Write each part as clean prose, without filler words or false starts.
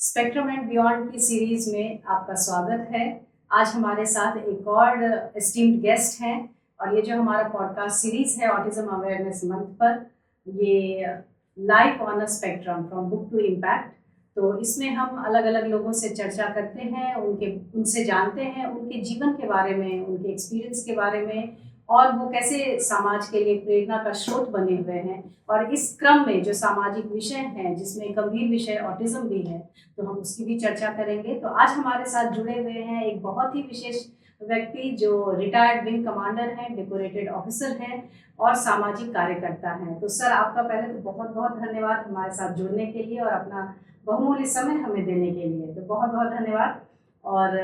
Spectrum and beyond की series में आपका स्वागत है। आज हमारे साथ एक और एस्टीम्ड गेस्ट हैं और ये जो हमारा पॉडकास्ट सीरीज है ऑटिज्म अवेयरनेस मंथ पर, ये life on a spectrum from book to impact. तो इसमें हम अलग अलग लोगों से चर्चा करते हैं, उनसे जानते हैं उनके जीवन के बारे में, उनके एक्सपीरियंस के बारे में, और वो कैसे समाज के लिए प्रेरणा का स्रोत बने हुए हैं। और इस क्रम में जो सामाजिक विषय हैं, जिसमें गंभीर विषय ऑटिज्म भी है, तो हम उसकी भी चर्चा करेंगे। तो आज हमारे साथ जुड़े हुए हैं एक बहुत ही विशेष व्यक्ति जो रिटायर्ड विंग कमांडर हैं, डेकोरेटेड ऑफिसर हैं और सामाजिक कार्यकर्ता हैं। तो सर, आपका पहले तो बहुत बहुत धन्यवाद हमारे साथ जुड़ने के लिए और अपना बहुमूल्य समय हमें देने के लिए। तो बहुत बहुत धन्यवाद। और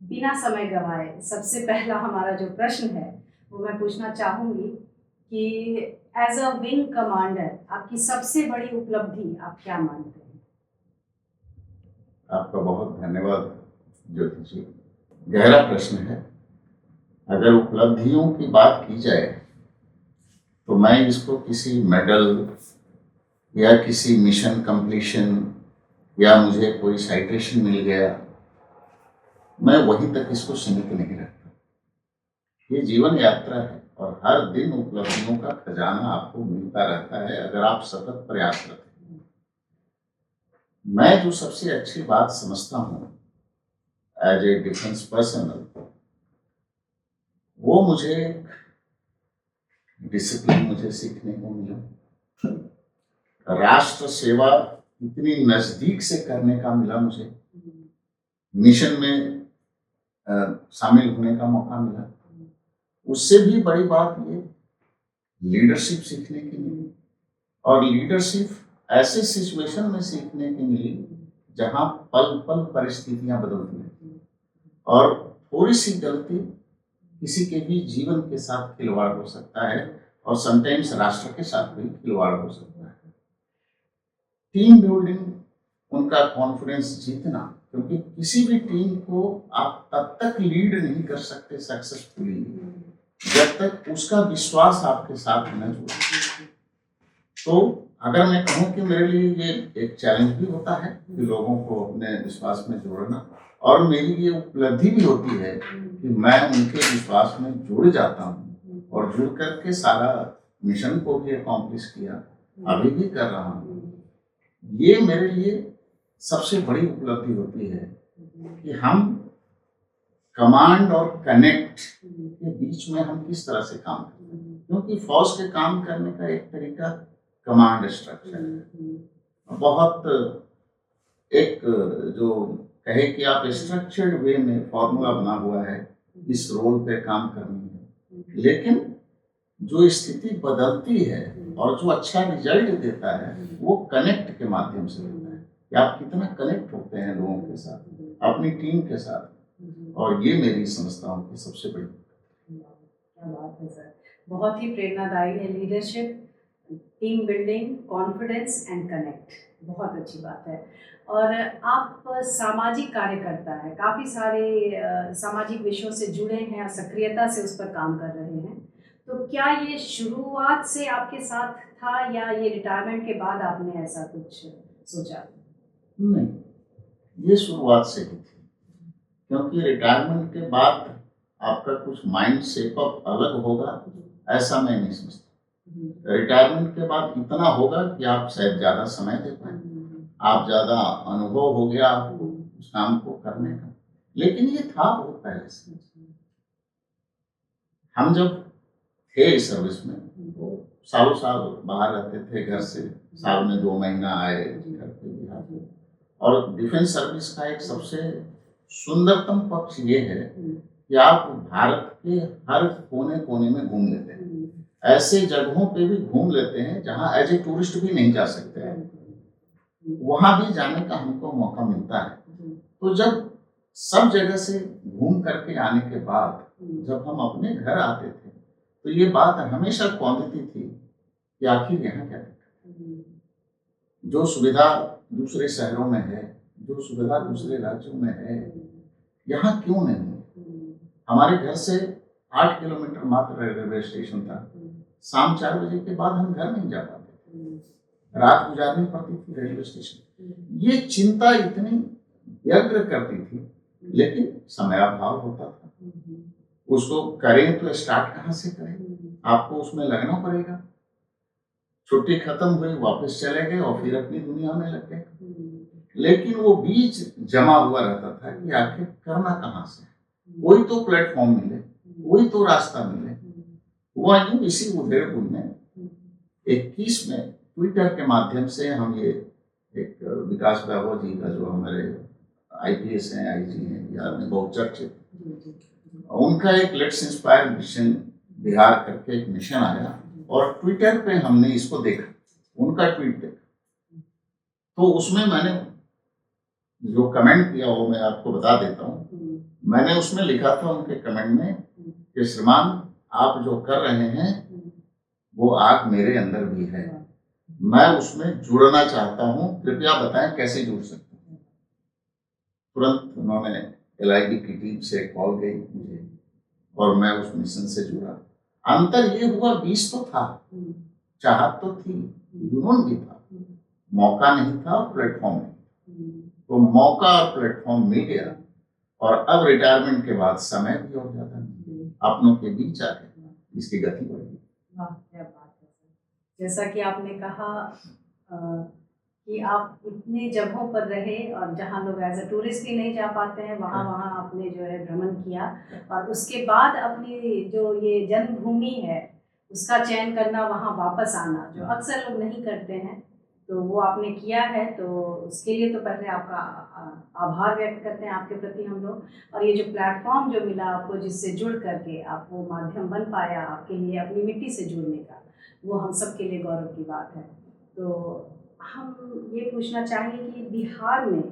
बिना समय गंवाए सबसे पहला हमारा जो प्रश्न है वो मैं पूछना चाहूँगी कि एज अ विंग कमांडर आपकी सबसे बड़ी उपलब्धि आप क्या मानते हैं? आपका बहुत धन्यवाद ज्योति जी। गहरा प्रश्न है। अगर उपलब्धियों की बात की जाए तो मैं इसको किसी मेडल या किसी मिशन कंप्लीशन या मुझे कोई साइटेशन मिल गया, मैं वहीं तक इसको सीमित नहीं रखता। ये जीवन यात्रा है और हर दिन उपलब्धियों का खजाना आपको मिलता रहता है अगर आप सतत प्रयासरत हैं। मैं जो सबसे अच्छी बात समझता हूँ एज ए डिफेंस पर्सनल, वो मुझे डिसिप्लिन मुझे सीखने को मिला, राष्ट्र सेवा इतनी नजदीक से करने का मिला, मुझे मिशन में शामिल होने का मौका मिला। उससे भी बड़ी बात ये लीडरशिप सीखने की मिली, और लीडरशिप ऐसे सिचुएशन में सीखने की मिली जहां पल पल परिस्थितियां बदलती हैं और थोड़ी सी गलती किसी के भी जीवन के साथ खिलवाड़ हो सकता है और समटाइम्स राष्ट्र के साथ भी खिलवाड़ हो सकता है। टीम बिल्डिंग, उनका कॉन्फिडेंस जीतना, क्योंकि किसी भी टीम को आप तब तक लीड नहीं कर सकते सक्सेसफुली जब तक उसका विश्वास आपके साथ न जुड़े। तो अगर मैं कहूँ कि मेरे लिए ये एक चैलेंज भी होता है कि लोगों को अपने विश्वास में जोड़ना, और मेरी ये उपलब्धि भी होती है कि मैं उनके विश्वास में जुड़ जाता हूँ और जुड़ करके सारा मिशन को भी अकॉम्प्लिश किया, अभी भी कर रहा हूँ। ये मेरे लिए सबसे बड़ी उपलब्धि होती है कि हम कमांड और कनेक्ट के बीच में हम किस तरह से काम करते हैं, क्योंकि फौज के काम करने का एक तरीका कमांड स्ट्रक्चर है। बहुत एक जो कहे कि आप स्ट्रक्चर्ड वे में फॉर्मूला बना हुआ है इस रोल पे काम करनी है, लेकिन जो स्थिति बदलती है और जो अच्छा रिजल्ट देता है वो कनेक्ट के माध्यम से होता है कि आप कितना कनेक्ट होते हैं लोगों के साथ, अपनी टीम के साथ। और ये मेरी समझता हूँ कि सबसे बड़ी क्या बात है सर, बहुत ही प्रेरणादायी है। Leadership, team building, confidence and connect, बहुत अच्छी बात है। और आप सामाजिक कार्यकर्ता हैं, काफ़ी सारे सामाजिक विषयों से जुड़े हैं और सक्रियता से उस पर काम कर रहे हैं। तो क्या ये शुरुआत से आपके साथ था या ये रिटायरमेंट के बाद आपने ऐसा कुछ सोचा? नहीं, ये शुरुआत से ही थी, क्योंकि रिटायरमेंट के बाद आपका कुछ माइंड सेटअप अलग होगा ऐसा मैं नहीं समझता। रिटायरमेंट के बाद इतना होगा कि आप शायद ज़्यादा समय दे पाए, आप ज़्यादा अनुभव हो गया आपको उस काम को करने का, लेकिन ये था बहुत पहले से। हम जब थे सर्विस में तो सालों साल बाहर रहते थे घर से, साल में 2 महीना आए घर पे बिहार पे। और डिफेंस सर्विस का एक सबसे सुंदरतम पक्ष ये है कि आप भारत के हर कोने कोने में घूम लेते हैं, ऐसे जगहों पे भी घूम लेते हैं जहां एज ए टूरिस्ट भी नहीं जा सकते हैं, वहां भी जाने का हमको मौका मिलता है। तो जब सब जगह से घूम करके आने के बाद जब हम अपने घर आते थे तो ये बात हमेशा कौंधती थी कि आखिर यहाँ क्या है, जो सुविधा दूसरे शहरों में है, जो सुविधा दूसरे राज्यों में है, यहाँ क्यों नहीं है। हमारे घर से 8 किलोमीटर मात्र रेलवे स्टेशन था, शाम 4 बजे के बाद हम घर नहीं जा पाते। रात गुजारनी पड़ती थी रेलवे स्टेशन। ये चिंता इतनी व्यग्र करती थी, लेकिन समयाभाव होता था। उसको करें तो स्टार्ट कहाँ से करें, आपको उसमें लगना पड़ेगा। छुट्टी खत्म हुई, वापस चले गए और फिर अपनी दुनिया में लग गए। लेकिन वो बीच जमा हुआ रहता था कि आखिर करना कहाँ से, कोई तो प्लेटफॉर्म मिले, कोई तो रास्ता मिले। हुआ यूं, इसी उधेड़-बुन में 21 में ट्विटर के माध्यम से हम ये एक विकास वैभव जी का, जो हमारे आईपीएस हैं, आईजी हैं बिहार में, बहुत चर्चित, उनका एक लेट्स इंस्पायर मिशन बिहार करके एक मिशन आया और ट्विटर पे हमने इसको देखा, उनका ट्वीट देखा। तो उसमें मैंने जो कमेंट किया वो मैं आपको बता देता हूँ। मैंने उसमें लिखा था उनके कमेंट में कि श्रीमान, आप जो कर रहे हैं वो आग मेरे अंदर भी है, मैं उसमें जुड़ना चाहता हूँ, कृपया बताएं कैसे जुड़ सकते हैं। तुरंत उन्होंने LID की टीम से कॉल गई मुझे और मैं उस मिशन से जुड़ा। अंतर ये हुआ, 20 तो था, चाहत तो थी, जुनून भी था, मौका नहीं था और प्लेटफॉर्म नहीं। तो मौका और प्लेटफॉर्म मिल गया और अब रिटायरमेंट के बाद समय भी और ज्यादा अपनों के बीच आ गए, इसकी गति बढ़ गई। वाह, क्या बात है सर। जैसा कि आपने कहा कि आप इतने जगहों पर रहे और जहाँ लोग एज अ टूरिस्ट भी नहीं जा पाते हैं, वहाँ वहाँ आपने जो है भ्रमण किया, और उसके बाद अपनी जो ये जन्मभूमि है उसका चयन करना, वहाँ वापस आना, जो अक्सर लोग नहीं करते हैं, तो वो आपने किया है। तो उसके लिए तो पहले आपका आभार व्यक्त करते हैं आपके प्रति हम लोग। और ये जो प्लेटफॉर्म जो मिला आपको, जिससे जुड़ करके आप वो माध्यम बन पाया आपके लिए अपनी मिट्टी से जुड़ने का, वो हम सब के लिए गौरव की बात है। तो हम ये पूछना चाहेंगे कि बिहार में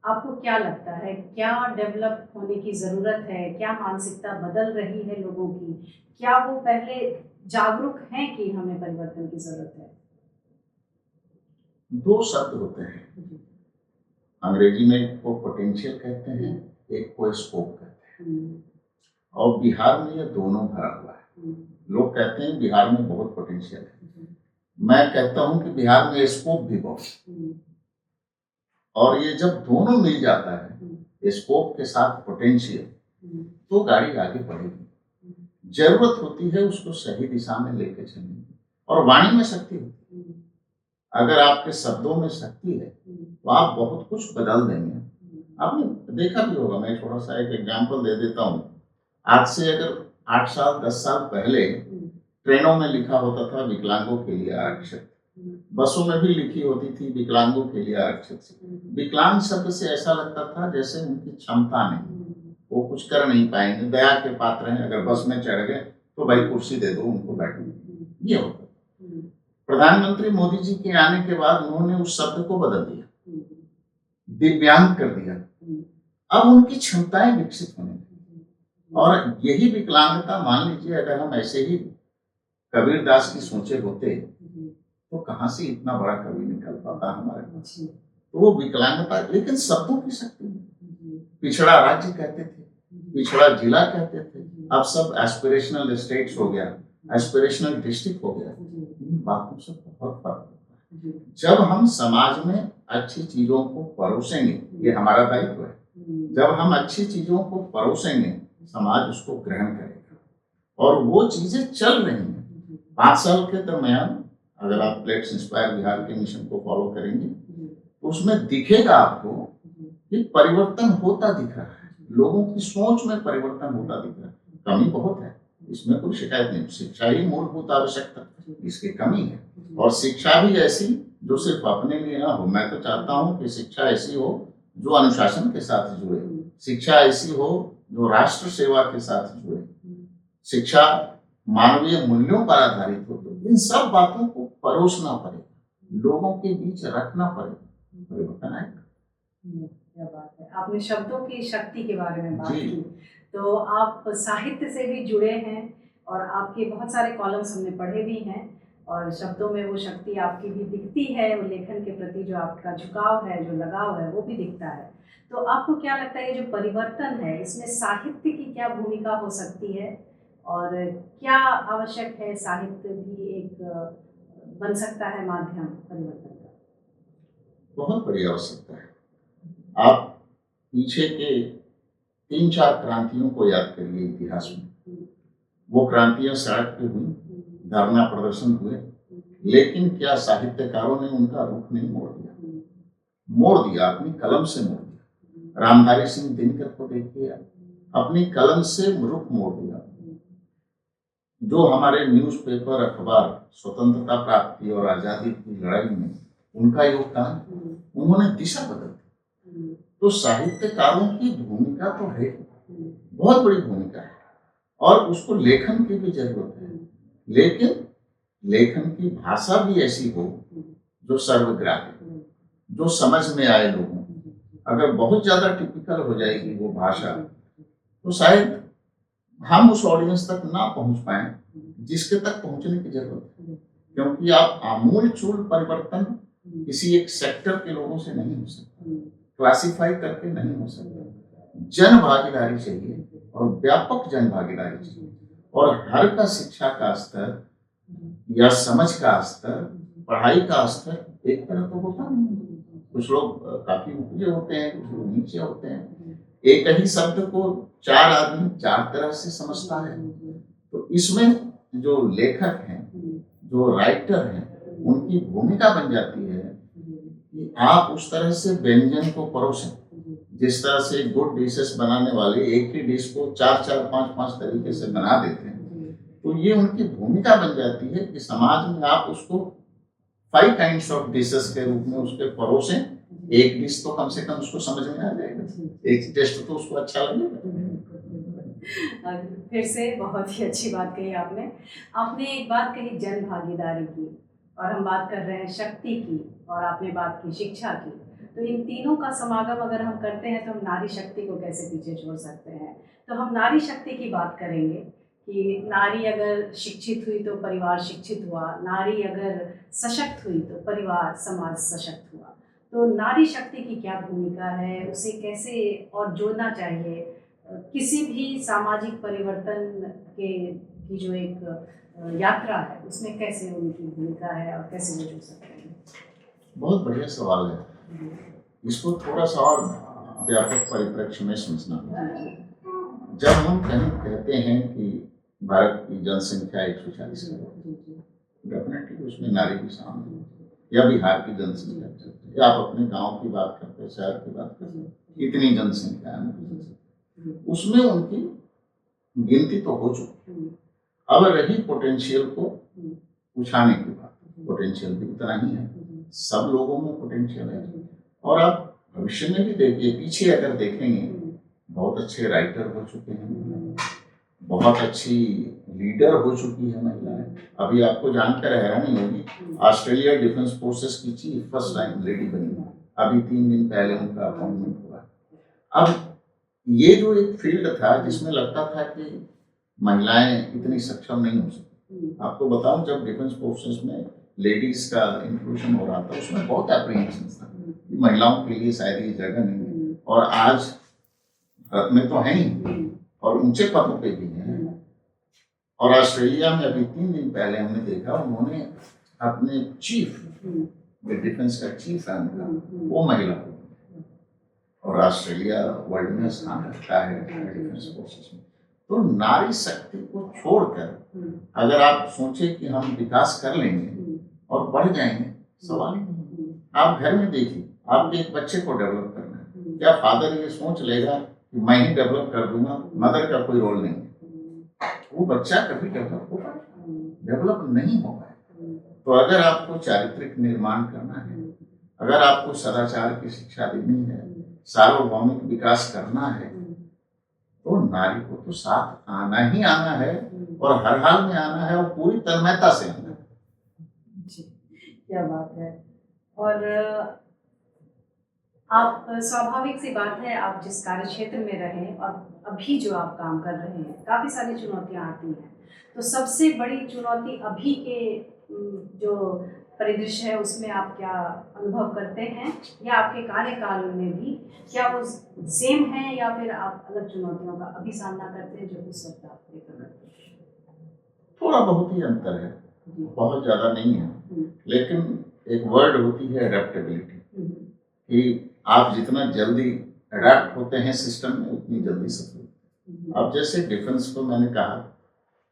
आपको क्या लगता है, क्या डेवलप होने की ज़रूरत है, क्या मानसिकता बदल रही है लोगों की, क्या वो पहले जागरूक हैं कि हमें परिवर्तन की ज़रूरत है? 2 शब्द होते हैं, अंग्रेजी में एक को पोटेंशियल कहते हैं, एक को स्कोप कहते हैं, और बिहार में ये दोनों भरा हुआ है। लोग कहते हैं बिहार में बहुत पोटेंशियल है, मैं कहता हूं कि बिहार में स्कोप भी बहुत है। और ये जब दोनों मिल जाता है, स्कोप के साथ पोटेंशियल, तो गाड़ी आगे बढ़ेगी। जरूरत होती है उसको सही दिशा में लेके चलने की, और वाणी में शक्ति होती है। अगर आपके शब्दों में शक्ति है तो आप बहुत कुछ बदल देंगे। आपने देखा भी होगा, मैं थोड़ा सा एक एग्जाम्पल दे देता हूँ। आज से अगर 8 साल 10 साल पहले ट्रेनों में लिखा होता था विकलांगों के लिए आरक्षित, बसों में भी लिखी होती थी विकलांगों के लिए आरक्षित। विकलांग शब्द से ऐसा लगता था जैसे उनकी क्षमता नहीं, वो कुछ कर नहीं पाएंगे, दया के पात्र हैं, अगर बस में चढ़ गए तो भाई कुर्सी दे दो उनको बैठने, ये होता। प्रधानमंत्री मोदी जी के आने के बाद उन्होंने उस शब्द को बदल दिया, दिव्यांग कर दिया। अब उनकी क्षमताएं विकसित होने लगी, और यही विकलांगता, मान लीजिए अगर हम ऐसे ही कबीरदास की सोचे होते तो कहाँ से इतना बड़ा कवि निकल पाता हमारे पास। तो वो विकलांगता, लेकिन शब्दों की शक्ति। पिछड़ा राज्य कहते थे, पिछड़ा जिला कहते थे, अब सब एस्पिरेशनल स्टेट्स हो गया, एस्पिरेशनल डिस्ट्रिक्ट हो गया। इन बातों से बहुत फर्क होता है। जब हम समाज में अच्छी चीजों को परोसेंगे, ये हमारा दायित्व है, जब हम अच्छी चीजों को परोसेंगे समाज उसको ग्रहण करेगा, और वो चीजें चल रही हैं। 5 साल के दरमियान अगर आप लेट्स इंस्पायर बिहार के मिशन को फॉलो करेंगे तो उसमें दिखेगा आपको कि परिवर्तन होता दिख रहा है, लोगों की सोच में परिवर्तन होता दिख रहा है। कमी बहुत है, इसमें कोई शिकायत नहीं, शिक्षा ही मूलभूत आवश्यकता, इसकी कमी है। और शिक्षा भी ऐसी जो सिर्फ अपने लिए ना हो, मैं तो चाहता हूँ कि शिक्षा ऐसी हो जो अनुशासन के साथ जुड़े, शिक्षा ऐसी हो जो राष्ट्र सेवा के साथ जुड़े, शिक्षा मानवीय मूल्यों पर आधारित हो। तो इन सब बातों को परोसना पड़ेगा, लोगों के बीच रखना पड़ेगा, परिवर्तन आएगा। क्या बात है, आपने शब्दों की शक्ति के बारे में बात की। तो आप साहित्य से भी जुड़े हैं और आपके बहुत सारे कॉलम्स हमने पढ़े भी हैं, और शब्दों में वो शक्ति आपकी भी दिखती है, वो लेखन के प्रति जो आपका झुकाव है, जो लगाव है, वो भी दिखता है। तो आपको क्या लगता है ये जो परिवर्तन है इसमें साहित्य की क्या भूमिका हो सकती है, और क्या आवश्यक है साहित्य भी एक बन सकता है माध्यम परिवर्तन का? बहुत बड़ी आवश्यकता है। आप पीछे के 3-4 क्रांतियों को याद करिए इतिहास में। वो क्रांतियां सड़क पे हुई, धरना प्रदर्शन हुए, लेकिन क्या साहित्यकारों ने उनका रुख नहीं मोड़ दिया? मोड़ दिया, अपनी कलम से मोड़ दिया। रामधारी सिंह दिनकर को देखिए, अपनी कलम से रुख मोड़ दिया। जो हमारे न्यूज़पेपर, अखबार स्वतंत्रता प्राप्ति और आज़ादी की लड़ाई में उनका योगदान, उन्होंने दिशा बदल दी। तो साहित्यकारों की भूमिका तो है, बहुत बड़ी भूमिका है, और उसको लेखन की भी जरूरत है, लेकिन लेखन की भाषा भी ऐसी हो जो सर्वग्राही, जो समझ में आए लोगों को। अगर बहुत ज्यादा टिपिकल हो जाएगी वो भाषा, तो शायद हम उस ऑडियंस तक ना पहुंच पाए जिसके तक पहुंचने की जरूरत है। क्योंकि आप आमूल-चूल परिवर्तन किसी एक सेक्टर के लोगों से नहीं हो सकता, क्लासिफाई करके नहीं हो सकता। जन भागीदारी चाहिए, और व्यापक जन भागीदारी चाहिए, और हर का शिक्षा का स्तर या समझ का स्तर, पढ़ाई का स्तर एक तरह तो होता नहीं। कुछ लोग काफी ऊंचे होते हैं, कुछ लोग नीचे होते हैं। एक ही शब्द को 4 आदमी 4 तरह से समझता है। तो इसमें जो लेखक हैं, जो राइटर हैं, उनकी भूमिका बन जाती है कि आप उस तरह से व्यंजन को परोसें, जिस तरह से गुड डिशेस बनाने वाले एक ही डिश को 4-4, 5-5 तरीके से बना देते हैं। तो ये उनकी भूमिका बन जाती है कि समाज में आप उसको 5 काइंड्स ऑफ डिशेस के रूप में उसके परोसें। एक डिश तो कम से कम उसको समझ में आ जाएगा, एक टेस्ट तो उसको अच्छा लगेगा। फिर से बहुत ही अच्छी बात कही आपने। आपने एक बात कही जन भागीदारी की, और हम बात कर रहे हैं शक्ति की, और आपने बात की शिक्षा की। तो इन तीनों का समागम अगर हम करते हैं तो हम नारी शक्ति को कैसे पीछे छोड़ सकते हैं? तो हम नारी शक्ति की बात करेंगे कि नारी अगर शिक्षित हुई तो परिवार शिक्षित हुआ, नारी अगर सशक्त हुई तो परिवार समाज सशक्त हुआ। तो नारी शक्ति की क्या भूमिका है, उसे कैसे और जोड़ना चाहिए किसी भी सामाजिक परिवर्तन की जो एक यात्रा है उसमें कैसे उनकी भूमिका है और कैसे वो जुड़ सकते हैं? बहुत बढ़िया सवाल है। इसको थोड़ा सा और व्यापक परिप्रेक्ष्य में समझना होगा। जब हम कहीं कहते हैं कि भारत की जनसंख्या 140 करोड़, डेफिनेटली उसमें नारी भी शामिल है, या बिहार की जनसंख्या, या आप अपने गांव की बात करते हैं, शहर की बात करते हैं, इतनी जनसंख्या है, उसमें उनकी गिनती तो हो चुकी। अब रही पोटेंशियल को उछाने की बात, पोटेंशियल भी उतना ही है, सब लोगों में पोटेंशियल है। और आप भविष्य में भी देखिए, पीछे अगर देखेंगे, बहुत अच्छे राइटर हो चुके हैं, बहुत अच्छी लीडर हो चुकी है महिलाएं। अभी आपको जानकर हैरानी होगी, ऑस्ट्रेलिया डिफेंस फोर्सेस की चीफ फर्स्ट लाइन लेडी बनी, अभी 3 दिन पहले उनका अपॉइंटमेंट हुआ। अब ये जो एक फील्ड था जिसमें लगता था कि महिलाएं इतनी सक्षम नहीं हो सकती, आपको बताऊं, जब डिफेंस फोर्सेस में लेडीज का इंक्लूजन हो रहा था, उसमें बहुत एप्रीहेंशन था कि महिलाओं के लिए शायद ये जगह नहीं है। और आज भारत में तो है ही, और ऊंचे पदों पे भी हैं। और ऑस्ट्रेलिया में अभी 3 दिन पहले हमने देखा, उन्होंने अपने चीफ, डिफेंस का चीफ है वो महिला को, और ऑस्ट्रेलिया वर्ल्ड में स्थान रखता है डिफेंस फोर्सेस में। तो नारी शक्ति को छोड़कर अगर आप सोचें कि हम विकास कर लेंगे और बढ़ जाएंगे, सवाल ही नहीं। आप घर में देखिए, आपके एक बच्चे को डेवलप करना है, क्या फादर ये सोच लेगा कि मैं ही डेवलप कर दूंगा, मदर का कोई रोल नहीं है? वो बच्चा कभी डेवलप होगा, डेवलप नहीं होगा। तो अगर आपको चारित्रिक निर्माण करना है, अगर आपको सदाचार की शिक्षा देनी है, सार्वभौमिक विकास करना है, तो नारी को तो साथ आना ही आना है, और हर हाल में आना है, और पूरी तन्मयता से आना है। जी, क्या बात है। और आप, स्वाभाविक सी बात है, आप जिस कार्य क्षेत्र में रहें और अभी जो आप काम कर रहे हैं, काफ़ी सारी चुनौतियां आती हैं। तो सबसे बड़ी चुनौती अभी के जो परिदृश्य है उसमें आप क्या अनुभव करते हैं, या आपके कार्यकाल में भी क्या वो सेम है, या फिर आप अलग चुनौतियों का अभी सामना करते हैं जो उस वक्त आप लेकर करते हैं? थोड़ा बहुत ही अंतर है। बहुत ज़्यादा नहीं है, लेकिन एक वर्ड होती है अडेप्टेबिलिटी, कि आप जितना जल्दी अडेप्ट होते हैं सिस्टम में उतनी जल्दी सफल। अब जैसे डिफेंस को मैंने कहा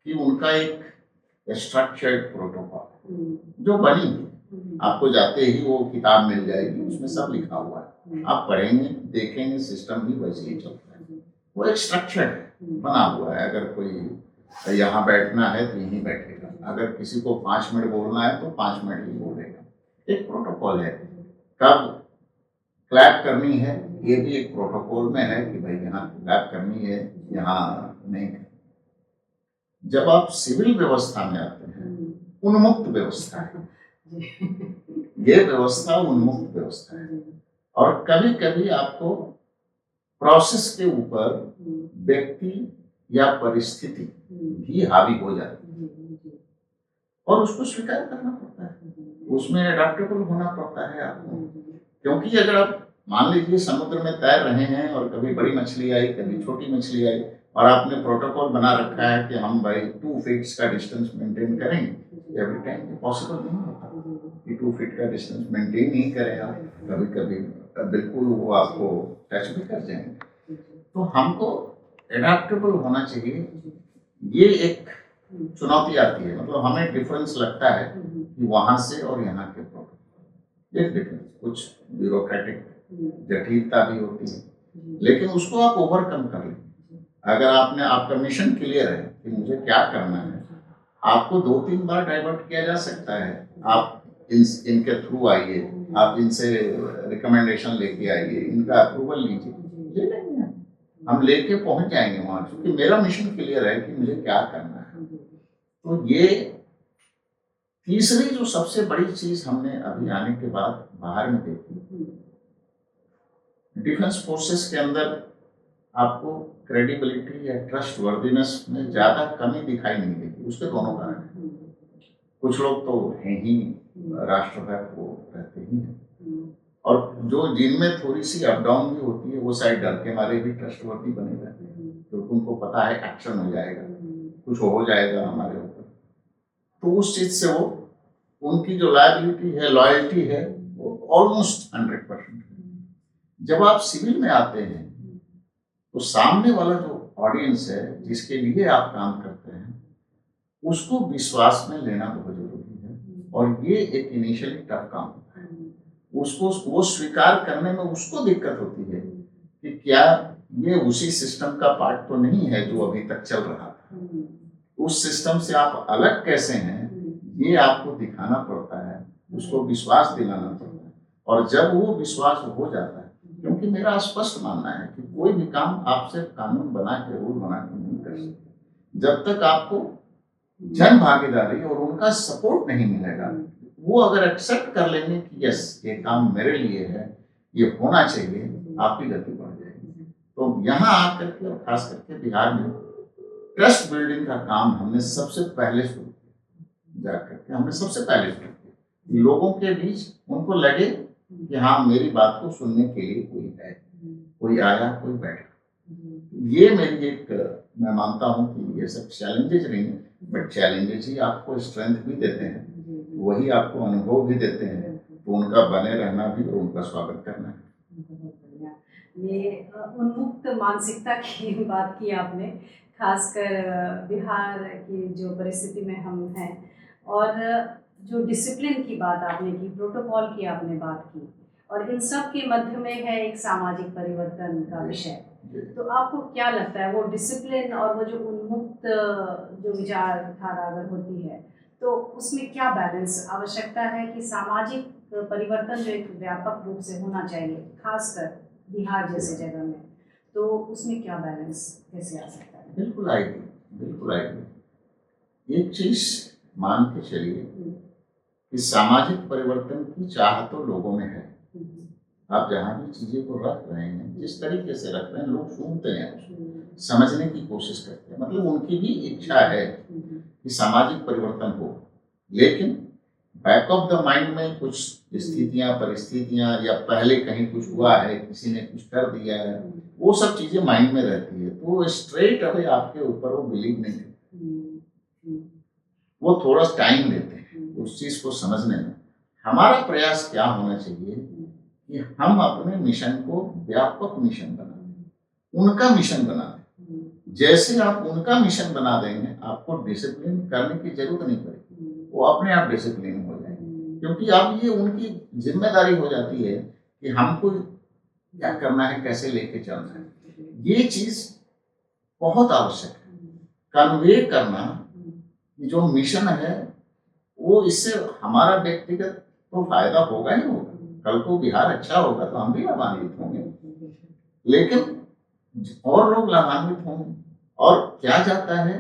कि उनका एक स्ट्रक्चर्ड प्रोटोकॉल जो बनी है, आपको जाते ही वो किताब मिल जाएगी, उसमें सब लिखा हुआ है, आप पढ़ेंगे देखेंगे, सिस्टम भी वैसे ही चलता है। वो एक स्ट्रक्चर बना हुआ है, अगर कोई यहाँ बैठना है तो यहीं बैठेगा, अगर किसी को 5 मिनट बोलना है तो 5 मिनट ही बोलेगा, एक प्रोटोकॉल है। कब क्लैप करनी है ये भी एक प्रोटोकॉल में है कि भाई यहाँ क्लैप करनी है, यहाँ नहीं। जब आप सिविल व्यवस्था में आते हैं, उन्मुक्त व्यवस्था है, ये व्यवस्था उन्मुक्त व्यवस्था है, और कभी कभी आपको प्रोसेस के ऊपर व्यक्ति या परिस्थिति भी हावी हो जाती है और उसको स्वीकार करना पड़ता है, उसमें अडैप्टेबल होना पड़ता है आपको। क्योंकि अगर आप मान लीजिए समुद्र में तैर रहे हैं और कभी बड़ी मछली आई, कभी छोटी मछली आई, और आपने प्रोटोकॉल बना रखा है कि हम भाई 2 फीट का डिस्टेंस मेंटेन करेंगे, एवरी टाइम पॉसिबल नहीं होता कि 2 फीट का डिस्टेंस मेंटेन नहीं करें आप, कभी कभी बिल्कुल वो आपको टच भी कर जाएंगे। तो हमको एडेप्टेबल होना चाहिए, ये एक चुनौती आती है। मतलब हमें डिफरेंस लगता है कि वहाँ से और यहाँ के प्रोटोकॉल एक डिफरेंस, कुछ ब्यूरोक्रेटिक जटिलता भी होती है, लेकिन उसको आप ओवरकम कर लें। अगर आपका मिशन क्लियर है कि मुझे क्या करना है, आपको 2-3 बार डाइवर्ट किया जा सकता है, आप इनके थ्रू आइए, आप इनसे रिकमेंडेशन लेके आइए, इनका अप्रूवल लीजिए, ले लेंगे हम, लेके पहुंच जाएंगे वहां, क्योंकि मेरा मिशन क्लियर है कि मुझे क्या करना है। तो ये तीसरी जो सबसे बड़ी चीज हमने अभी आने के बाद बाहर में देखी, डिफेंस फोर्सेस के अंदर आपको क्रेडिबिलिटी या ट्रस्ट वर्दीनेस में ज्यादा कमी दिखाई नहीं देगी। उसके दोनों कारण हैं, कुछ लोग तो हैं ही राष्ट्रभक्त, वो रहते ही हैं, और जो जिनमें थोड़ी सी अप डाउन भी होती है वो शायद डर के मारे भी ट्रस्टवर्दी बने रहते हैं, क्योंकि उनको पता है एक्शन हो जाएगा, कुछ हो जाएगा हमारे ऊपर, तो उस चीज से वो उनकी जो लायबिलिटी है, लॉयल्टी है, वो ऑलमोस्ट 100% है। जब आप सिविल में आते हैं तो सामने वाला जो ऑडियंस है जिसके लिए आप काम करते हैं, उसको विश्वास में लेना बहुत जरूरी है, और ये एक इनिशियली टफ काम होता है। उसको वो स्वीकार करने में उसको दिक्कत होती है कि क्या ये उसी सिस्टम का पार्ट तो नहीं है जो अभी तक चल रहा था, उस सिस्टम से आप अलग कैसे हैं, ये आपको दिखाना पड़ता है, उसको विश्वास दिलाना पड़ता है। और जब वो विश्वास हो जाता है, क्योंकि मेरा स्पष्ट मानना है कि कोई भी काम आप सिर्फ कानून बना के, रूल बना के नहीं कर सकते। जब तक आपको जन भागीदारी और उनका सपोर्ट नहीं मिलेगा, वो अगर एक्सेप्ट कर लेंगे कि यस ये काम मेरे लिए है, ये होना चाहिए, आपकी गति बढ़ जाएगी। तो यहाँ आकर के और खास करके बिहार में ट्रस्ट बिल्डिंग का काम हमने सबसे पहले शुरू किया, जाकर के हमने सबसे पहले शुरू किया, लोगों के बीच उनको लगे कि हाँ मेरी बात को सुनने के लिए कोई है, कोई आया, कोई बैठा। ये मेरी एक, मैं मानता हूँ कि ये सब चैलेंजेस नहीं है, बट चैलेंजेस ही आपको स्ट्रेंथ भी देते हैं, वही आपको अनुभव भी देते हैं, तो उनका बने रहना भी और उनका स्वागत करना है। ये उन्मुक्त मानसिकता की बात की आपने, खासकर बिहार की जो परिस्थिति में हम हैं, और जो डिसिप्लिन की बात आपने की, प्रोटोकॉल की आपने बात की, और इन सब के मध्य में है एक सामाजिक परिवर्तन का विषय। तो आपको क्या लगता है वो डिसिप्लिन और वो जो उन्मुक्त जो विचारधारा अगर होती है, तो उसमें क्या बैलेंस आवश्यकता है कि सामाजिक परिवर्तन जो एक व्यापक रूप से होना चाहिए, खासकर बिहार जैसे जगह में, तो उसमें क्या बैलेंस कैसे आ सकता है? बिल्कुल आएगी, बिल्कुल आएगी। एक चीज मान के चलिए कि सामाजिक परिवर्तन की चाह तो लोगों में है। आप जहाँ भी चीजें को रख रहे हैं, जिस तरीके से रख रहे हैं, लोग सुनते हैं, समझने की कोशिश करते हैं, मतलब उनकी भी इच्छा है कि सामाजिक परिवर्तन हो, लेकिन बैक ऑफ द माइंड में कुछ स्थितियां, परिस्थितियां, या पहले कहीं कुछ हुआ है, किसी ने कुछ कर दिया है, वो सब चीजें माइंड में रहती है, तो स्ट्रेट अवे आपके ऊपर वो बिलीव नहीं करते। वो थोड़ा टाइम लेते हैं उस चीज को समझने में। हमारा प्रयास क्या होना चाहिए कि हम अपने मिशन को व्यापक मिशन बना दें, उनका मिशन बना दें। जैसे आप उनका मिशन बना देंगे, आपको डिसिप्लिन करने की जरूरत नहीं पड़ेगी, वो अपने आप डिसिप्लिन हो जाएंगे, क्योंकि अब ये उनकी जिम्मेदारी हो जाती है कि हमको क्या करना है, कैसे लेके चलना है। ये चीज बहुत आवश्यक है, कन्वे करना कि जो मिशन है वो, इससे हमारा व्यक्तिगत तो फायदा होगा ही होगा। कल को बिहार अच्छा होगा तो हम भी लाभान्वित होंगे, लेकिन और लोग लाभान्वित होंगे। और क्या जाता है,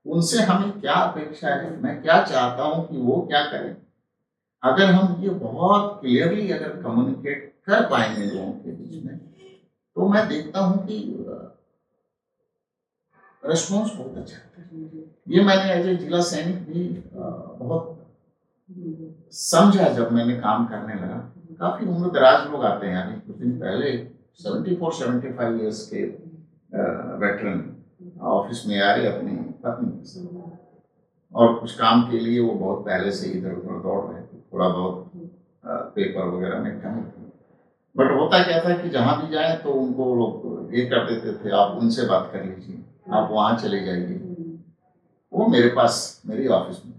उनसे हमें क्या अपेक्षा है, मैं क्या चाहता हूं कि वो क्या करें। अगर हम ये बहुत क्लियरली अगर कम्युनिकेट कर पाएंगे लोगों के बीच में, तो मैं देखता हूं कि रिस्पॉन्स बहुत अच्छा है। ये मैंने एज ए जिला सैनिक भी बहुत समझा जब मैंने काम करने लगा। काफी उम्र दराज लोग आते हैं। अभी कुछ दिन पहले 74-75 ईयर्स के वेटरन ऑफिस में आए अपनी पत्नी के साथ, और कुछ काम के लिए वो बहुत पहले से इधर उधर दौड़ रहे थे, थोड़ा बहुत पेपर वगैरह में कमी थी। बट होता क्या था कि जहाँ भी जाए तो उनको लोग ये कर देते थे, आप उनसे बात कर लीजिए, आप वहाँ चले जाइए। वो मेरे पास मेरी ऑफिस में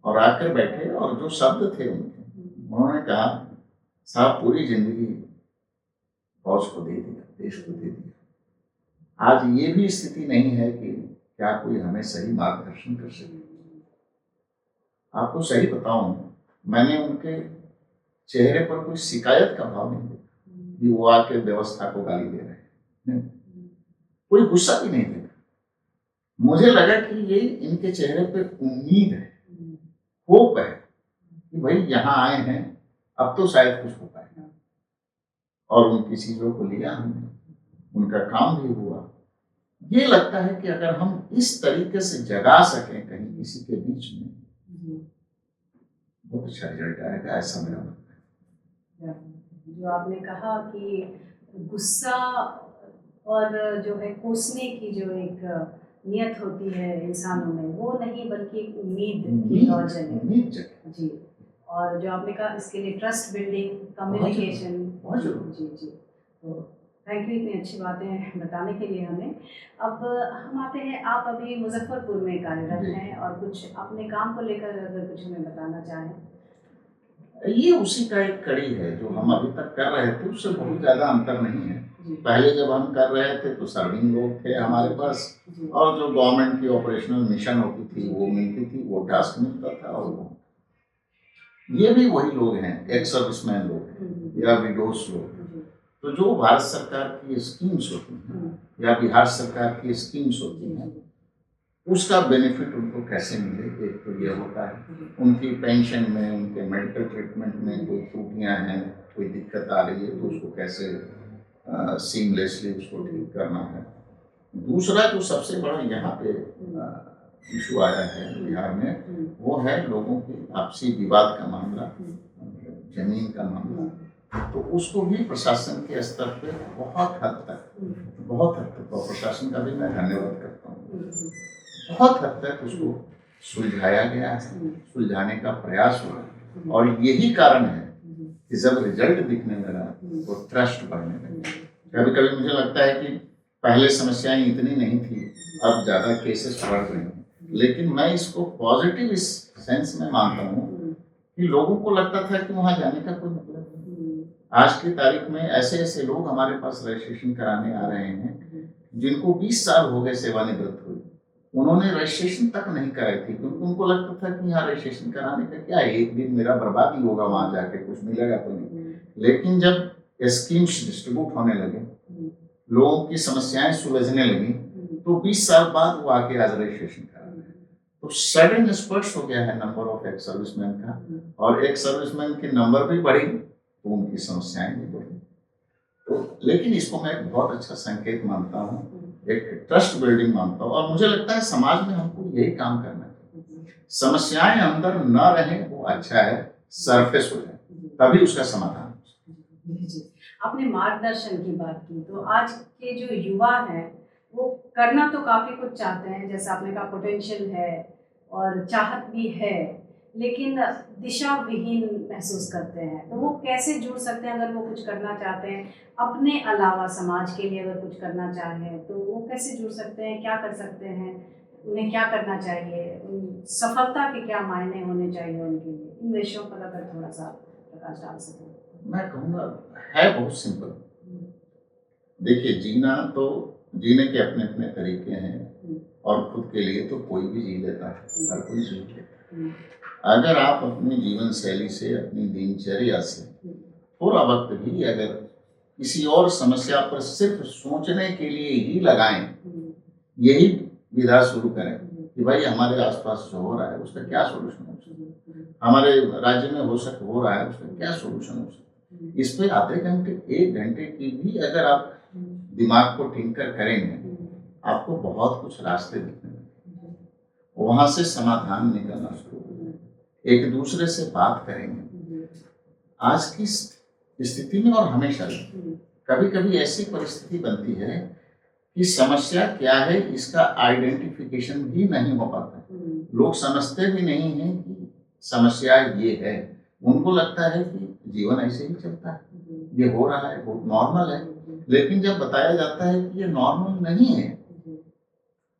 और आकर बैठे, और जो शब्द थे उनके, उन्होंने कहा साहब पूरी जिंदगी फौज को दे दिया, देश को दे दिया, आज ये भी स्थिति नहीं है कि क्या कोई हमें सही मार्गदर्शन कर सके। आपको सही बताऊं, मैंने उनके चेहरे पर कोई शिकायत का भाव नहीं देखा कि वो आके व्यवस्था को गाली दे रहे हैं, कोई गुस्सा भी नहीं देखा। मुझे लगा कि ये इनके चेहरे पे उम्मीद है, होप है कि भाई यहाँ आए हैं, अब तो शायद कुछ हो पाएगा। और उनकी चीजों को लिया हमने, उनका काम भी हुआ। ये लगता है कि अगर हम इस तरीके से जगा सकें कहीं किसी के बीच में, बहुत अच्छा रिजल्ट आएगा, ऐसा मेरा मानना है। जो आपने कहा कि गुस्सा और जो है कोसने की जो एक नियत होती है इंसानों में, वो नहीं बल्कि एक उम्मीद की दौड़ जगे जी। और जो आपने कहा इसके लिए ट्रस्ट बिल्डिंग, कम्युनिकेशन, जी जी, तो थैंक यू इतनी अच्छी बातें बताने के लिए हमें। अब हम आते हैं, आप अभी मुजफ्फरपुर में कार्यरत हैं और कुछ अपने काम को लेकर अगर कुछ हमें बताना चाहें। ये उसी का एक कड़ी है जो हम अभी तक कर रहे थे, उससे बहुत ज़्यादा अंतर नहीं है। पहले जब हम कर रहे थे तो सर्विंग लोग थे हमारे पास, और जो गवर्नमेंट की ऑपरेशनल मिशन होती थी वो मिलती थी, वो टास्क मिलता था। और वो ये भी वही लोग हैं, एक्स सर्विसमैन लोग हैं या विडोस लोग। तो जो भारत सरकार की स्कीम्स होती हैं या बिहार सरकार की स्कीम्स होती हैं, उसका बेनिफिट उनको कैसे मिले, एक तो ये होता है। उनकी पेंशन में, उनके मेडिकल ट्रीटमेंट में कोई त्रुटियां हैं, कोई दिक्कत आ रही है, तो उसको कैसे सीमलेसली उसको ठीक करना है। दूसरा जो सबसे बड़ा यहाँ पे इशू आया है बिहार में, वो है लोगों की आपसी विवाद का मामला, जमीन का मामला। तो उसको भी प्रशासन के स्तर पे बहुत हद तक और प्रशासन का भी मैं धन्यवाद करता हूँ, बहुत हद तक उसको सुलझाया गया है, सुलझाने का प्रयास हुआ। और यही कारण है कि जब रिजल्ट दिखने लगा तो ट्रस्ट बढ़ने लगा। कभी कभी मुझे लगता है कि पहले समस्याएं इतनी नहीं थी, अब ज़्यादा केसेस बढ़ रहे हैं, लेकिन मैं इसको पॉजिटिव इस सेंस में मानता हूँ कि लोगों को लगता था कि वहाँ जाने का कोई मतलब नहीं। आज की तारीख में ऐसे ऐसे लोग हमारे पास रजिस्ट्रेशन कराने आ रहे हैं जिनको 20 साल हो गए सेवानिवृत्त हुए, उन्होंने रजिस्ट्रेशन तक नहीं कराई थी, क्योंकि उनको लगता था कि यहाँ रजिस्ट्रेशन कराने का क्या है, एक दिन मेरा बर्बाद ही होगा, वहाँ जाके कुछ मिलेगा तो नहीं। लेकिन जब स्कीम्स डिस्ट्रीब्यूट होने लगे, लोगों की समस्याएं सुलझने लगी, तो 20 साल बाद वो आके आज रजिस्ट्रेशन करा रहे हैं। तो सडन स्पर्श हो गया है नंबर ऑफ एक्स सर्विसमैन का, और एक्स सर्विसमैन की नंबर भी बढ़ी तो उनकी समस्याएं भी बढ़ी। तो लेकिन इसको मैं एक बहुत अच्छा संकेत मानता हूँ, एक ट्रस्ट बिल्डिंग मानता हूँ। और मुझे लगता है समाज में हमको यही काम करना चाहिए, समस्याएं अंदर न रहें वो अच्छा है, सरफेस हो जाए तभी उसका समाधान। आपने मार्गदर्शन की बात की, तो आज के जो युवा हैं वो करना तो काफ़ी कुछ चाहते हैं, जैसे आपने कहा पोटेंशियल है और चाहत भी है, लेकिन दिशा विहीन महसूस करते हैं, तो वो कैसे जुड़ सकते हैं? अगर वो कुछ करना चाहते हैं अपने अलावा, समाज के लिए अगर कुछ करना चाहें, तो वो कैसे जुड़ सकते हैं, क्या कर सकते हैं, उन्हें क्या करना चाहिए, सफलता के क्या मायने होने चाहिए उनके लिए? इन विषयों पर अगर थोड़ा सा प्रकाश डाल सकें। मैं कहूँगा है बहुत सिंपल। देखिए, जीना तो जीने के अपने अपने तरीके हैं और खुद के लिए तो कोई भी जी लेता है, हर कोई जी लेता है। अगर आप अपनी जीवन शैली से, अपनी दिनचर्या से थोड़ा वक्त भी अगर किसी और समस्या पर सिर्फ सोचने के लिए ही लगाएं, यही विधा शुरू करें कि भाई हमारे आसपास जो हो रहा है उसका क्या सोल्यूशन हो सकता है, हमारे राज्य में हो रहा है उसका क्या सोल्यूशन हो सकता है। इस पे आधे घंटे, 1 घंटे की भी अगर आप दिमाग को टिंकर करेंगे, आपको बहुत कुछ रास्ते दिखने लगेंगे, वहां से समाधान निकलना शुरू हो जाएगा। एक दूसरे से बात करेंगे। आज की स्थिति में और हमेशा कभी कभी ऐसी परिस्थिति बनती है कि समस्या क्या है इसका आइडेंटिफिकेशन भी नहीं हो पाता। लोग समझते भी नहीं हैं कि समस्या ये है। उनको लगता है कि जीवन ऐसे ही चलता है, ये हो रहा है, बहुत नॉर्मल है। लेकिन जब बताया जाता है कि ये नॉर्मल नहीं है,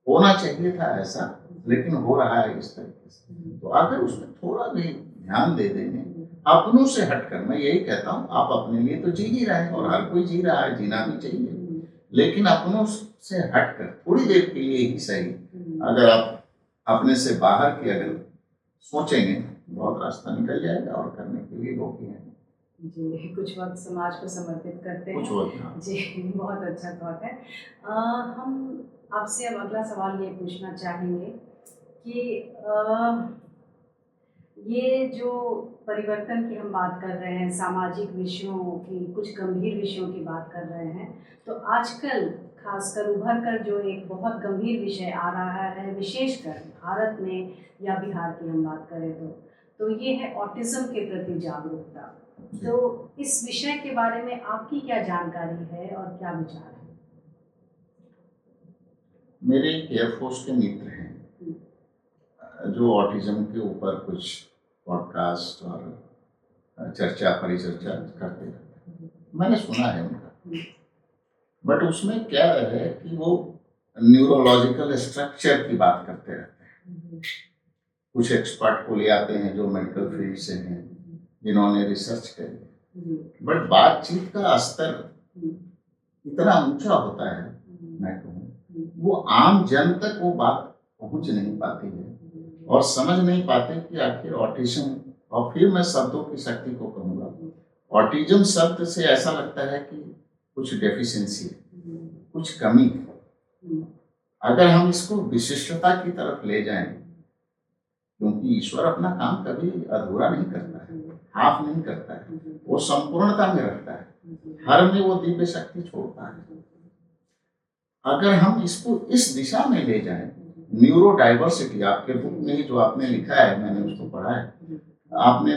होना चाहिए था ऐसा, लेकिन हो रहा है इस तरीके से, तो अगर उसमें थोड़ा भी ध्यान दे देंगे, अपनों से हटकर, मैं यही कहता हूँ, आप अपने लिए तो जी ही रहे हैं और हर कोई जी रहा है, जीना भी चाहिए, लेकिन अपनों से हटकर थोड़ी देर के लिए ही सही, अगर आप अपने से बाहर की अगर सोचेंगे, बहुत रास्ता निकल जाएगा और करने के लिए लोग ही हैं। जी, कुछ वक्त समाज को समर्पित करते हैं। कुछ वक्त जी, बहुत अच्छा थॉट है। हम आपसे अब अगला सवाल ये पूछना चाहेंगे कि ये जो परिवर्तन की हम बात कर रहे हैं, सामाजिक विषयों की, कुछ गंभीर विषयों की बात कर रहे हैं, तो आजकल खासकर उभर कर जो एक बहुत गंभीर विषय आ रहा है, विशेषकर भारत में या बिहार की हम बात करें तो ये है ऑटिज्म के प्रति जागरूकता। तो इस विषय के बारे में आपकी क्या जानकारी है और क्या विचार है? मेरे एक एयरफोर्स के मित्र हैं जो ऑटिज्म के ऊपर कुछ पॉडकास्ट और चर्चा परिचर्चा करते हैं, मैंने सुना है उनका। बट उसमें क्या है कि वो न्यूरोलॉजिकल स्ट्रक्चर की बात करते रहते हैं। कुछ एक्सपर्ट को ले आते हैं जो मेडिकल फील्ड से हैं, जिन्होंने रिसर्च करी, बट बातचीत का स्तर इतना ऊंचा होता है, मैं कहूँ वो आम जन तक वो बात पहुंच नहीं पाती है और समझ नहीं पाते कि आखिर ऑटिज्म, और फिर मैं शब्दों की शक्ति को कहूँगा, ऑटिज्म शब्द से ऐसा लगता है कि कुछ डेफिशिएंसी है, कुछ कमी है। अगर हम इसको विशिष्टता की तरफ ले जाएं, क्योंकि ईश्वर अपना काम कभी अधूरा नहीं करता है, हाफ नहीं करता है, वो संपूर्णता में रखता है, हर में वो दिव्य शक्ति छोड़ता है। अगर हम इसको इस दिशा में ले जाएं, न्यूरो डाइवर्सिटी, आपके बुक में ही जो आपने लिखा है, मैंने उसको पढ़ा है, आपने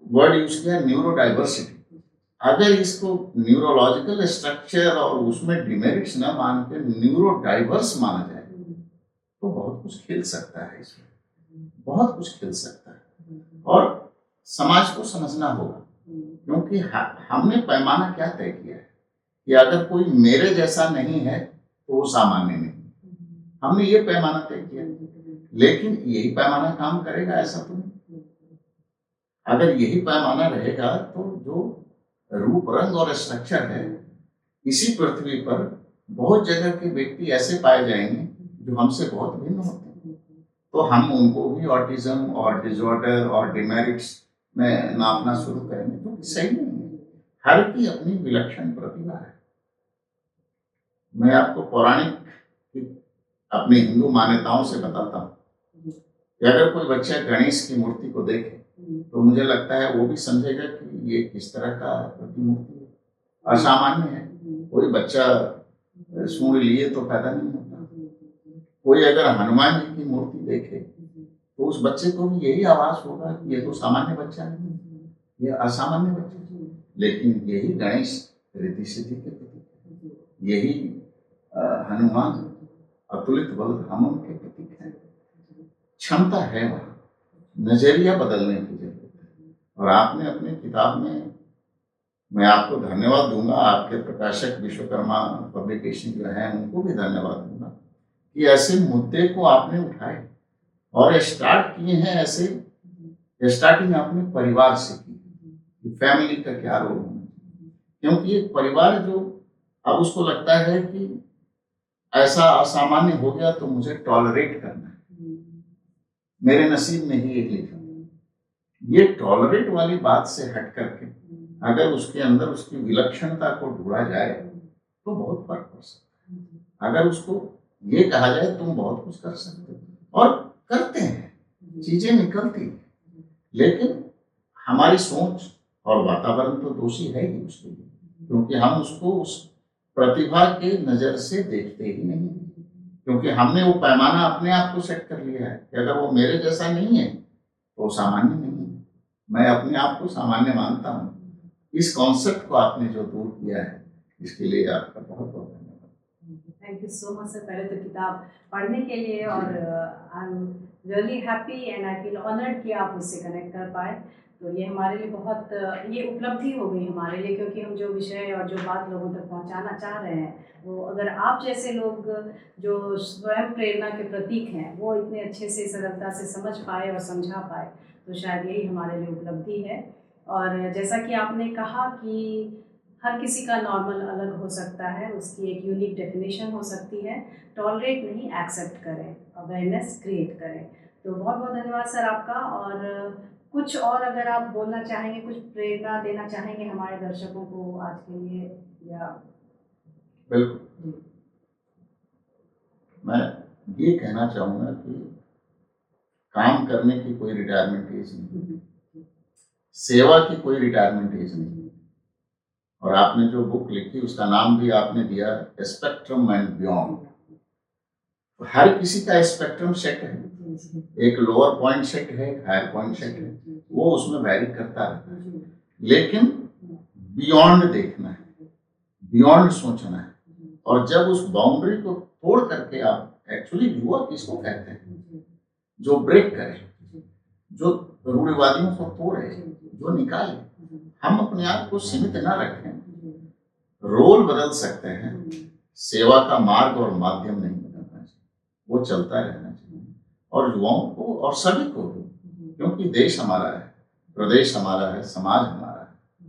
वर्ड यूज किया न्यूरो डाइवर्सिटी। अगर इसको न्यूरोलॉजिकल स्ट्रक्चर और उसमें डिमेरिट्स न मान के न्यूरो डाइवर्स माना जाए, तो बहुत कुछ खिल सकता है, इसमें बहुत कुछ खिल सकता है। और समाज को समझना होगा, क्योंकि हमने पैमाना क्या तय किया है कि अगर कोई मेरे जैसा नहीं है तो वो सामान्य नहीं, हमने ये पैमाना तय किया, लेकिन यही पैमाना काम करेगा ऐसा तो नहीं। अगर यही पैमाना रहेगा तो जो रूप रंग और स्ट्रक्चर है, इसी पृथ्वी पर बहुत जगह के व्यक्ति ऐसे पाए जाएंगे जो हमसे बहुत भिन्न होते हैं, तो हम उनको भी ऑटिज्म और डिसऑर्डर और डिमेरिट्स में नापना शुरू करेंगे तो सही नहीं है। हर की अपनी विलक्षण प्रतिभा है। मैं आपको पौराणिक अपनी हिंदू मान्यताओं से बताता हूँ कि अगर कोई बच्चा गणेश की मूर्ति को देखे तो मुझे लगता है वो भी समझेगा कि ये किस तरह का प्रतिमूर्ति है, असामान्य है। कोई बच्चा सूंड लिए तो पैदा नहीं होता। कोई अगर हनुमान जी की मूर्ति देखे तो उस बच्चे को भी यही आभास होगा कि ये तो सामान्य बच्चा नहीं, ये असामान्य बच्चा है। लेकिन यही गणेश रिद्धि सिद्धि के प्रतीक है, यही हनुमान अतुलित बल धामों के प्रतीक है। क्षमता है, वहाँ नजरिया बदलने की जरूरत है। और आपने अपनी किताब में, मैं आपको धन्यवाद दूंगा, आपके प्रकाशक विश्वकर्मा पब्लिकेशन जो है उनको भी धन्यवाद दूंगा कि ऐसे मुद्दे को आपने उठाए और स्टार्ट किए हैं। ऐसे स्टार्टिंग आपने परिवार से की, फैमिली का क्या रोल होना चाहिए, क्योंकि एक परिवार जो अब उसको लगता है कि ऐसा असामान्य हो गया तो मुझे टॉलरेट करना है, मेरे नसीब में ही एक लिखा। ये टॉलरेट वाली बात से हट करके अगर उसके अंदर उसकी विलक्षणता को ढूंढा जाए तो बहुत फर्क पड़ सकता है। अगर उसको ये कहा जाए तुम बहुत कुछ कर सकते हो, और करते हैं, चीजें निकलती हैं, लेकिन हमारी सोच और वातावरण तो दोषी है ही उसके लिए, क्योंकि हम उसको उस प्रतिभा के नजर से देखते ही नहीं, क्योंकि हमने वो पैमाना अपने आप को सेट कर लिया है कि अगर वो मेरे जैसा नहीं है तो वो सामान्य नहीं है, मैं अपने आप को सामान्य मानता हूँ। इस कॉन्सेप्ट को आपने जो दूर किया है, इसके लिए आपका बहुत बहुत धन्यवाद। Thank you so much sir, पहले तो किताब पढ़ने के लिए, और I am really happy and I feel honoured कि आप उससे कनेक्ट कर पाए। तो ये हमारे लिए बहुत ये उपलब्धि हो गई हमारे लिए, क्योंकि हम जो विषय और जो बात लोगों तक पहुंचाना चाह रहे हैं, वो अगर आप जैसे लोग जो स्वयं प्रेरणा के प्रतीक हैं वो इतने अच्छे से सरलता से समझ पाए और समझा पाए, तो शायद यही हमारे लिए उपलब्धि है। और जैसा कि आपने कहा कि हर किसी का नॉर्मल अलग हो सकता है, उसकी एक यूनिक डेफिनेशन हो सकती है। टॉलरेट नहीं, एक्सेप्ट करें, अवेयरनेस क्रिएट करें। तो बहुत बहुत धन्यवाद सर आपका। और कुछ और अगर आप बोलना चाहेंगे, कुछ प्रेरणा देना चाहेंगे हमारे दर्शकों को आज के लिए, या? बिल्कुल, मैं ये कहना चाहूँगा कि काम करने की कोई रिटायरमेंट एज नहीं, सेवा की कोई रिटायरमेंट एज नहीं। और आपने जो बुक लिखी उसका नाम भी आपने दिया स्पेक्ट्रम एंड बियॉन्ड। हर किसी का स्पेक्ट्रम सेट है, एक लोअर पॉइंट सेट है, एक हायर पॉइंट सेट है, वो उसमें वैरी करता रहता है, लेकिन बियॉन्ड देखना है, बियॉन्ड सोचना है। और जब उस बाउंड्री को तोड़ करके आप, एक्चुअली युवा किसको कहते हैं, जो ब्रेक करे, जो रूढ़िवादियों को तोड़े, जो निकाले। हम अपने आप को सीमित ना रखें, रोल बदल सकते हैं, सेवा का मार्ग और माध्यम नहीं बदलना चाहिए, वो चलता रहना चाहिए। और युवाओं को और सभी को भी, क्योंकि देश हमारा है, प्रदेश हमारा है, समाज हमारा है,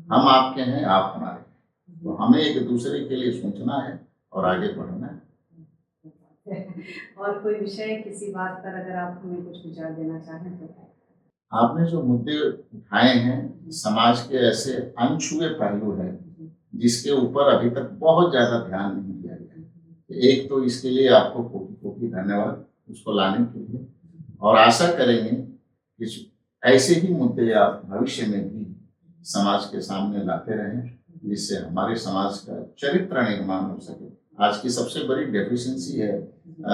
हम आपके हैं, आप हमारे हैं, तो हमें एक दूसरे के लिए सोचना है और आगे बढ़ना है। और कोई विषय, किसी बात पर अगर आप हमें कुछ विचार देना चाहें तो? आपने जो मुद्दे उठाए हैं, समाज के ऐसे अनछुए पहलू हैं जिसके ऊपर अभी तक बहुत ज्यादा ध्यान नहीं दिया गया। एक तो इसके लिए आपको कोटि कोटि धन्यवाद उसको लाने के लिए, और आशा करेंगे कि ऐसे ही मुद्दे आप भविष्य में भी समाज के सामने लाते रहें, जिससे हमारे समाज का चरित्र निर्माण हो सके। आज की सबसे बड़ी डेफिशिएंसी है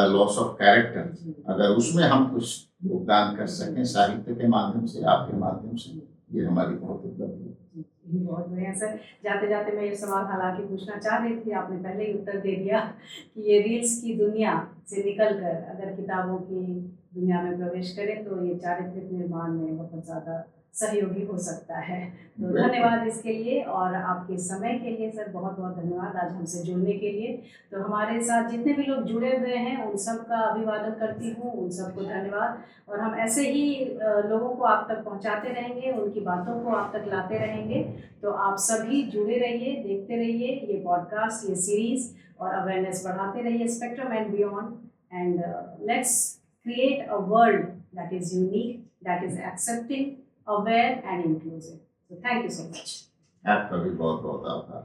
लॉस ऑफ कैरेक्टर। अगर उसमें हम कुछ योगदान कर सकें साहित्य के माध्यम से, आपके माध्यम से, ये हमारी बहुत उपलब्धि है। बहुत बढ़िया सर। जाते जाते मैं ये सवाल हालांकि पूछना चाह रही थी, आपने पहले ही उत्तर दे दिया कि ये रील्स की दुनिया से निकलकर अगर किताबों की दुनिया में प्रवेश करें तो ये चारित्रिक निर्माण में बहुत ज़्यादा सहयोगी हो सकता है। तो धन्यवाद इसके लिए, और आपके समय के लिए सर बहुत बहुत धन्यवाद आज हमसे जुड़ने के लिए। तो हमारे साथ जितने भी लोग जुड़े हुए हैं उन सब का अभिवादन करती हूँ, उन सबको धन्यवाद। और हम ऐसे ही लोगों को आप तक पहुँचाते रहेंगे, उनकी बातों को आप तक लाते रहेंगे। तो आप सभी जुड़े रहिए, देखते रहिए ये पॉडकास्ट, ये सीरीज़, और अवेयरनेस बढ़ाते रहिए, spectrum and beyond. And let's create a world that is unique, that is accepting, aware and inclusive. So thank you so much. आपका भी बहुत बहुत आभार।